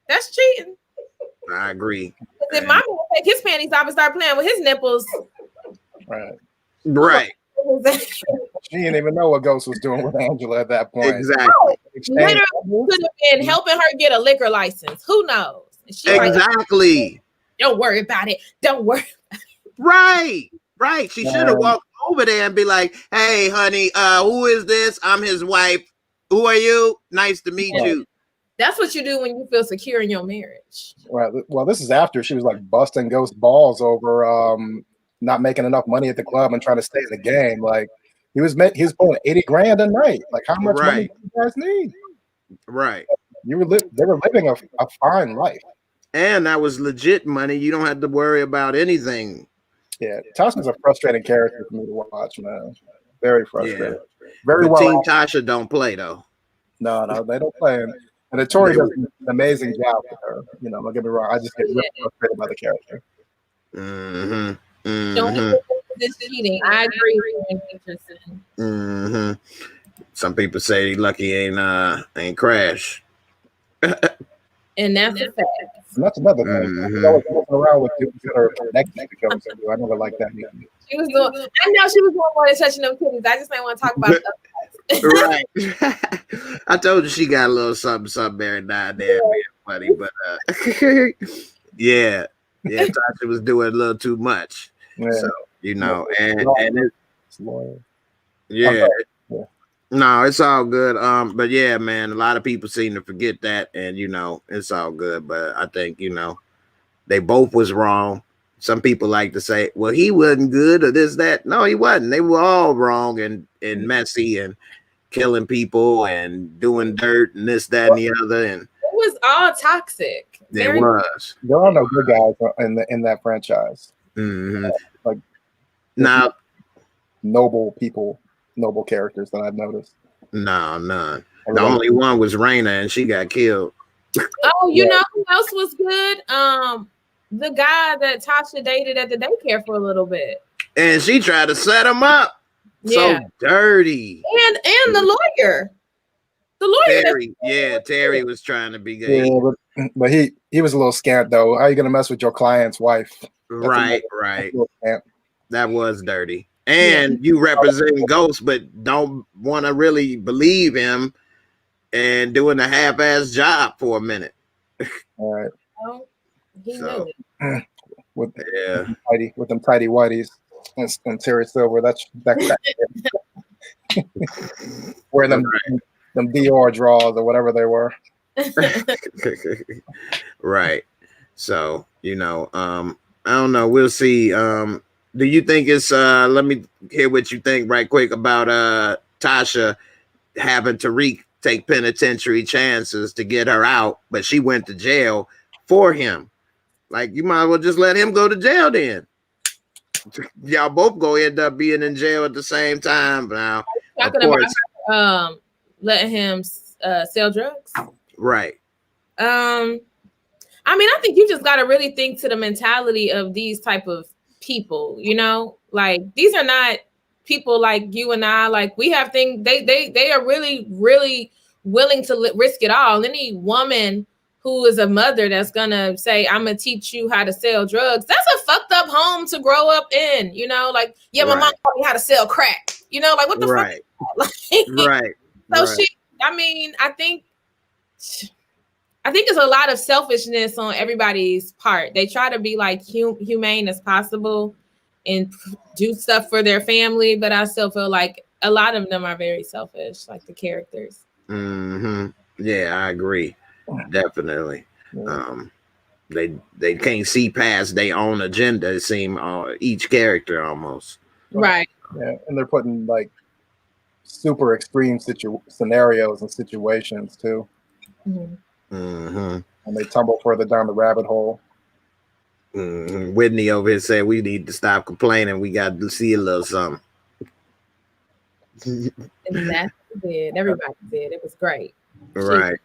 That's cheating. I agree. If my man take his panties off and start playing with his nipples, Right. She didn't even know what Ghost was doing with Angela at that point. Exactly. Literally could have been helping her get a liquor license. Who knows? She Exactly. Like, don't worry about it. Don't worry. Right. She should have walked over there and be like, "Hey, honey, who is this? I'm his wife. Who are you? Nice to meet you." That's what you do when you feel secure in your marriage. Right. Well, this is after she was like busting Ghost balls over not making enough money at the club and trying to stay in the game. Like he was pulling $80,000 a night. Like how much money do you guys need? Right. They were living a fine life. And that was legit money. You don't have to worry about anything. Yeah, Tasha's a frustrating character for me to watch, man. Very frustrating. Yeah. Very but well. Team Tasha don't play though. No, they don't play. And the Tory does an amazing job with her. You know, don't get me wrong. I just get really frustrated by the character. Don't this cheating. I agree with Some people say he lucky ain't crash. And that's a fact. And that's another thing. I was walking around with dudes that are connected to Ghost. I never liked that either. She was doing. I know she was doing more than touching them titties. I just didn't want to talk about stuff. Right. I told you she got a little something every now and then, buddy. But yeah, Tasha was doing a little too much. Yeah. So you know, and no, it's all good. But yeah, man, a lot of people seem to forget that, and you know, it's all good. But I think they both was wrong. Some people like to say, well, he wasn't good or this, that. No, he wasn't. They were all wrong and messy and killing people and doing dirt and this, that, and the other. And it was all toxic. There was. There are no good guys in that franchise. Mm-hmm. Like now, noble people, noble characters that I've noticed. No, none. The only one was Raina, and she got killed. Oh, you know who else was good? The guy that Tasha dated at the daycare for a little bit. And she tried to set him up. Yeah. So dirty. And the lawyer. The lawyer. Terry was trying to be gay. Yeah, but he was a little scant though. How are you gonna mess with your client's wife? Right. That was dirty. And you represent Ghost, but don't want to really believe him and doing a half-ass job for a minute. All right. Oh, he knew it. With them tidy whities and Terry Silver. That wearing them Dior drawers or whatever they were. Right. So, I don't know. We'll see. Do you think it's let me hear what you think right quick about Tasha having Tariq take penitentiary chances to get her out, but she went to jail for him. Like, you might as well just let him go to jail then. Y'all both go end up being in jail at the same time. Now, talking about letting him sell drugs. Right. I mean, I think you just got to really think to the mentality of these type of people, like these are not people like you and I. Like, we have things, they are really, really willing to risk it all. Any woman who is a mother that's gonna say, I'm gonna teach you how to sell drugs, that's a fucked up home to grow up in, like, my mom taught me how to sell crack, like, what the fuck? Right. So I think it's a lot of selfishness on everybody's part. They try to be like humane as possible and do stuff for their family, but I still feel like a lot of them are very selfish, like the characters. Mm-hmm. Yeah, I agree. Definitely. They can't see past their own agenda, it seems, each character almost. Right. Yeah, and they're putting like super extreme scenarios and situations too. Mm-hmm. And they tumble further down the rabbit hole. Mm-hmm. Whitney over here said we need to stop complaining. We got to see a little something. Exactly. Everybody did. It was great. Right.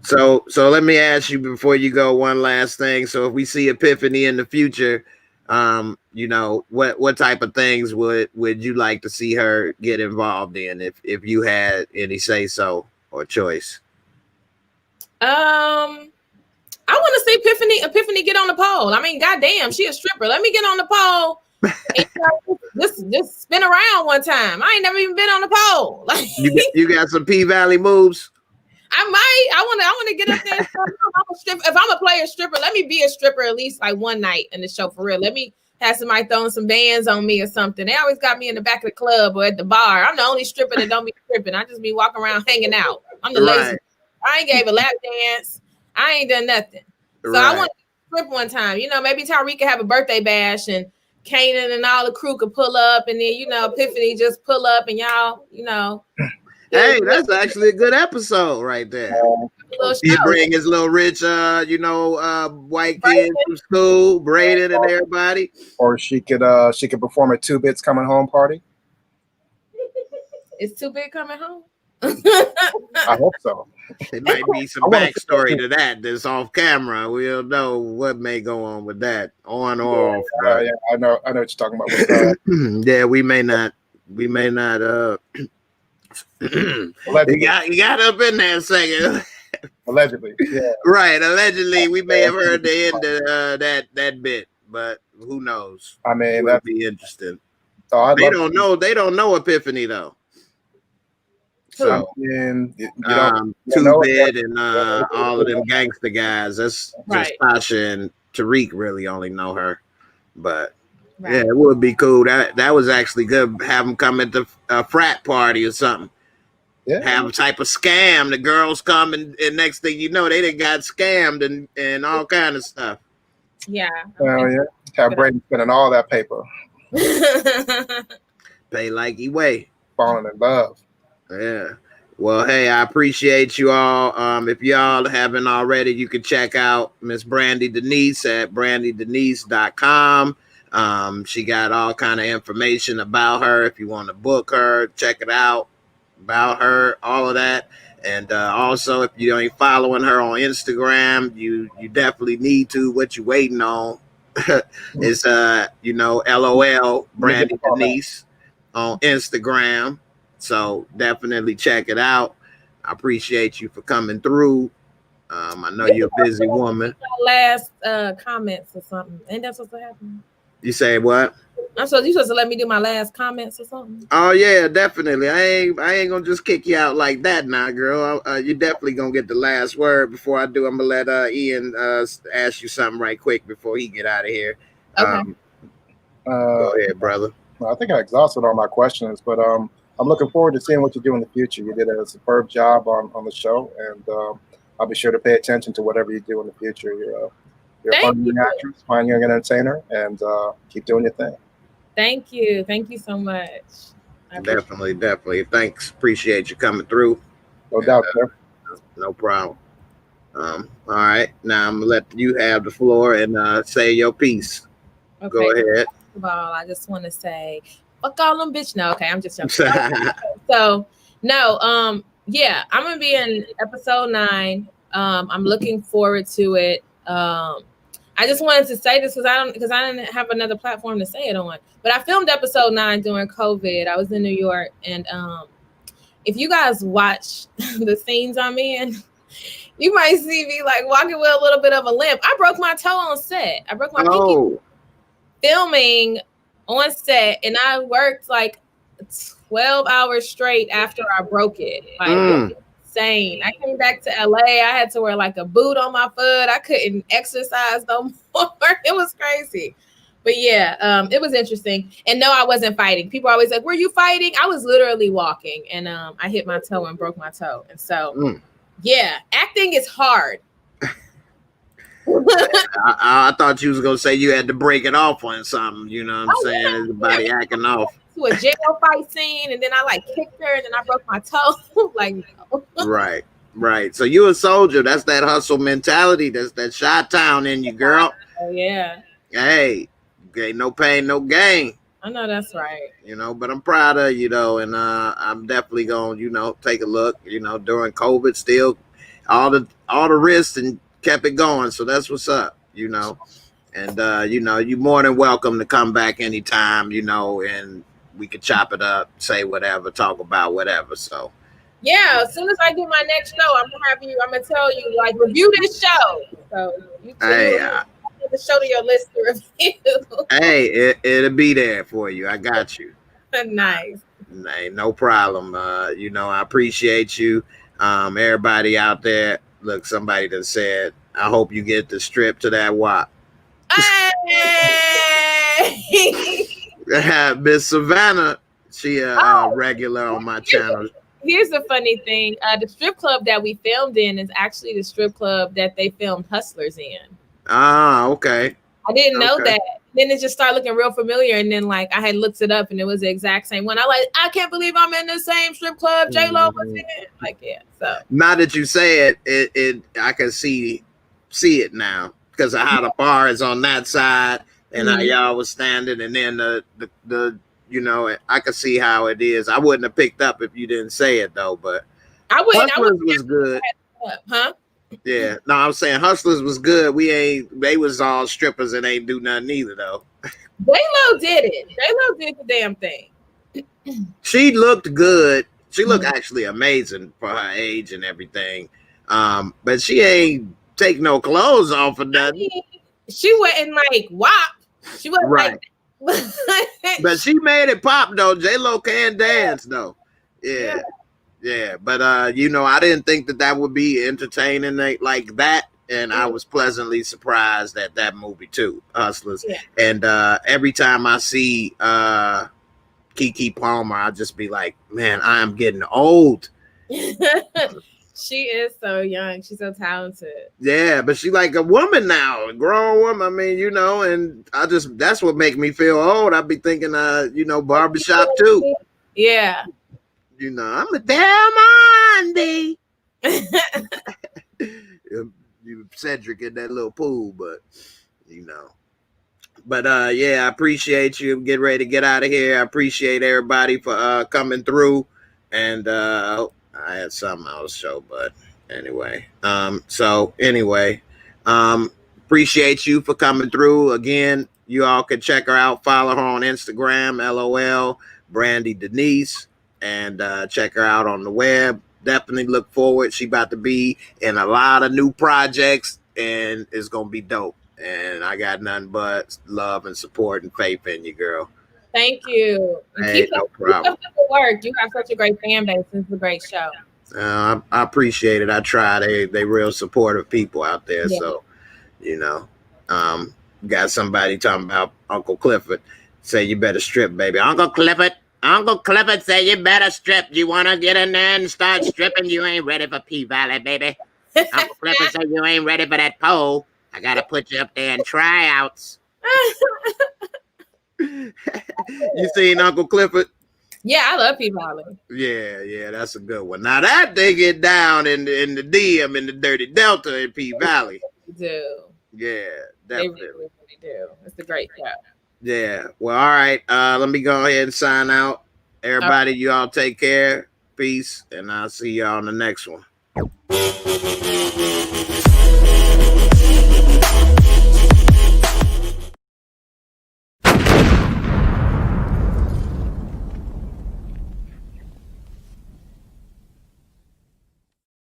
So let me ask you before you go one last thing. So if we see Epiphany in the future, what type of things would you like to see her get involved in if you had any say so or choice? I want to see Epiphany get on the pole. I mean, goddamn, she a stripper. Let me get on the pole and just spin around one time. I ain't never even been on the pole. Like, you got some P-Valley moves? I might. I want to get up there. If I'm a player stripper, let me be a stripper at least like one night in the show for real. Let me have somebody throwing some bands on me or something. They always got me in the back of the club or at the bar. I'm the only stripper that don't be stripping. I just be walking around hanging out. I'm the lazy. I ain't gave a lap dance. I ain't done nothing. So I want to strip one time. Maybe Tariq could have a birthday bash and Kanan and all the crew could pull up, and then Epiphany just pull up, and y'all, Hey, that's actually a good episode right there. He bring his little rich, white kids from school, Braden and everybody. Or she could perform at 2 Bits coming home party. Is 2 Bit coming home? I hope so. There might be some backstory to that that's off camera. We'll know what may go on with that, on or off. Yeah, I know what you're talking about. Yeah, we may not. You got up in there a second. Allegedly, yeah. Right, allegedly, we may have heard the end of that bit, but who knows? I mean, that'd be interesting. Oh, they don't know Epiphany though. So, 2 Bit and all of them gangster guys. That's just Tasha and Tariq really only know her. But yeah, it would be cool. That was actually good. Have them come at the frat party or something. Yeah. Have a type of scam. The girls come and next thing you know, they done got scammed and all kind of stuff. Yeah. Well, yeah. Have Brady spending all that paper. Pay like he weigh. Falling in love. Yeah. Well, hey, I appreciate you all. If y'all haven't already, you can check out Miss Brandi Denise at brandydenise.com. She got all kind of information about her. If you want to book her, check it out about her, all of that. And also, if you ain't following her on Instagram, you definitely need to. What you waiting on? Is LOL Let me get Brandi the call back. Denise on Instagram. So definitely check it out. I appreciate you for coming through. I know you're a busy woman. Last comments or something. Ain't that supposed to happen? You say what? You supposed to let me do my last comments or something? Oh yeah, definitely. I ain't gonna just kick you out like that now, girl. You definitely gonna get the last word. Before I do, I'm gonna let Ian ask you something right quick before he get out of here. Okay. Go ahead, brother. I think I exhausted all my questions, but I'm looking forward to seeing what you do in the future. You did a superb job on the show, and I'll be sure to pay attention to whatever you do in the future. You're a fun young actress, fine young entertainer, and keep doing your thing. Thank you. Thank you so much. Definitely. Thanks. Appreciate you coming through. No doubt, sir. No problem. All right. Now I'm gonna let you have the floor and say your piece. Okay. Go ahead. First of all, I just want to say, fuck all them bitch. No, okay, I'm just joking. So no, yeah, I'm gonna be in episode 9. I'm looking forward to it. I just wanted to say this because I didn't have another platform to say it on. But I filmed episode 9 during COVID. I was in New York, and if you guys watch the scenes I'm in, you might see me like walking with a little bit of a limp. I broke my toe on set. I broke my pinky filming on set, and I worked like 12 hours straight after I broke it. Like insane. I came back to LA. I had to wear like a boot on my foot. I couldn't exercise no more. It was crazy. But yeah, it was interesting. And no, I wasn't fighting. People are always like, were you fighting? I was literally walking, and I hit my toe and broke my toe. And so yeah, acting is hard. I thought you was gonna say you had to break it off on something. You know what I'm saying? Yeah. Everybody acting off. To a jail fight scene, and then I like kicked her, and then I broke my toe. Like, no. Right. So you a soldier. That's that hustle mentality. That's that Chi-Town in you, girl. Oh yeah. Hey, no pain, no gain. I know that's right. But I'm proud of you though, and I'm definitely gonna, take a look. During COVID, still all the risks and kept it going. So that's what's up. And you're more than welcome to come back anytime. And we could chop it up, say whatever, talk about whatever. So yeah, as soon as I do my next show, I'm gonna tell you, like, review this show. So you add the show to your list to review. Hey, it'll be there for you. I got you. Nice. Hey, no problem. I appreciate you. Everybody out there, look, somebody that said, I hope you get the strip to that WAP. Hey! Miss Savannah, she a regular on my channel. Here's the funny thing. The strip club that we filmed in is actually the strip club that they filmed Hustlers in. Ah, okay. I didn't know that. Then it just started looking real familiar, and then like I had looked it up, and it was the exact same one. I can't believe I'm in the same strip club J-Lo was in. Like, yeah. So now that you say it I can see it now because of how the bar is on that side and how y'all was standing, and then the I could see how it is. I wouldn't have picked up if you didn't say it though, but Hustlers was good. Huh? Yeah. No, I'm saying Hustlers was good. They was all strippers and ain't do nothing either though. J-Lo did it. J-Lo did the damn thing. She looked good. She looked actually amazing for her age and everything. But she ain't take no clothes off or nothing. She wasn't like WAP. She wasn't right. Like But she made it pop though. J-Lo can dance though. Yeah. But I didn't think that would be entertaining like that. And I was pleasantly surprised at that movie too, Hustlers. Yeah. And every time I see Keke Palmer, I'll just be like, man, I am getting old. She is so young. She's so talented. Yeah, but she like a woman now, a grown woman. I mean, and that's what make me feel old. I be thinking, barbershop too. Yeah. You know, I'm a Diamond. You Cedric in that little pool, but you know. But yeah, I appreciate you. Get ready to get out of here. I appreciate everybody for coming through. And I had something else to show, but anyway. So anyway, appreciate you for coming through. Again, you all can check her out, follow her on Instagram, LOL, Brandi Denise, and check her out on the web. Definitely look forward. She about to be in a lot of new projects, and it's gonna be dope. And I got nothing but love and support and faith in you, girl. Thank you. Hey, no problem. Keep up the work. You have such a great fan base. It's a great show. I appreciate it. I try. They real supportive people out there. Yeah. So, you know, got somebody talking about Uncle Clifford. Say you better strip, baby. Uncle Clifford say you better strip. You want to get in there and start stripping? You ain't ready for P-Valley, baby. Uncle Clifford say you ain't ready for that pole. I got to put you up there in tryouts. You seen Uncle Clifford? Yeah, I love P-Valley. Yeah, that's a good one. Now that they get down in the DM in the Dirty Delta in P-Valley. They do. Yeah, definitely. They really do. It's a great show. Yeah. Well, all right. Let me go ahead and sign out. Everybody, you all take care. Peace. And I'll see y'all on the next one.